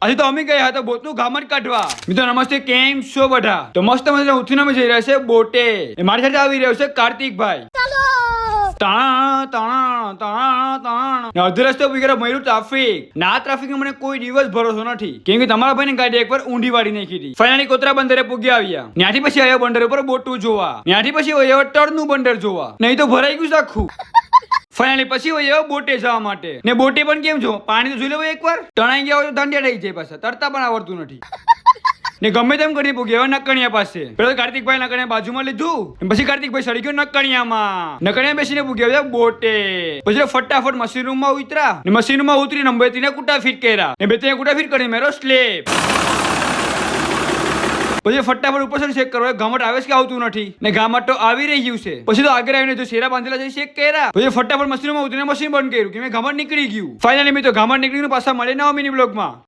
આજે તો અમે ગયા હતા બોટનું ગામડ કાઢવા. મિત્રો નમસ્તે, કેમ છો બધા? તો મસ્ત મજાના ઉઠીને અમે જઈ રહ્યા છે બોટે. મારી સાથે આવી રહ્યો છે કાર્તિકભાઈ. અડધી રસ્તે ઉભી કરે મળ્યું ટ્રાફિક. ના ટ્રાફિક મને કોઈ દિવસ ભરોસો નથી, કેમ કે તમારા ભાઈ ગાડી એકવાર ઊંધી વાળી નાખી હતી. ફાઇનલી કોતરા બંદરે પૂગી આવ્યા. ત્યાંથી પછી આવ્યા બંદર ઉપર બોટું જોવા. ત્યાંથી પછી આવ્યા તળનું બંદર જોવા. નહીં તો ભરાઈ ગયું છે આખું. ફાઇનલી પછી આવ્યા બોટે જવા માટે. ને બોટે પણ કેમ છો, પાણી તો જોઈ લેવો એકવાર. તણાઈ ગયા હોય તો ધાંડિયા થઈ જાય પાછા, તરતા પણ આવડતું નથી. ને ગમે તેમ કરી પૂગ્યા નકણિયા પાસે. પેલા કાર્તિકભાઈ નકણિયા બાજુમાં લીધું, પછી કાર્તિકભાઈ સડી ગયો નકણિયામાં. નકણિયા બેસીને પૂગ્યા બોટે. પછી ફટાફટ મશીન રૂમમાં ઉતરા. ને મશીન રૂમમાં ઉતરી નંબર 3 કુટા ફિટ કર્યા. ને 2 કુટા ફિટ કરી મેરો સ્લેબ. પછી ફટાફટ ઉપર ચેક કરો ગામટ આવે કે આવતું નથી. ને ગામટ તો આવી રહ્યું છે. પછી તો આગળ આવીને જો શેરા બાંધેલા છે ચેક કર્યા. પછી ફટાફટ મશીનમાં ઉતરીને મશીન બંધ કર્યું કે મેં ગામટ નીકળી ગયું. ફાઇનલી મેં તો ગામટ નીકળીને પાછા મળે નવા મિની બ્લોગમાં.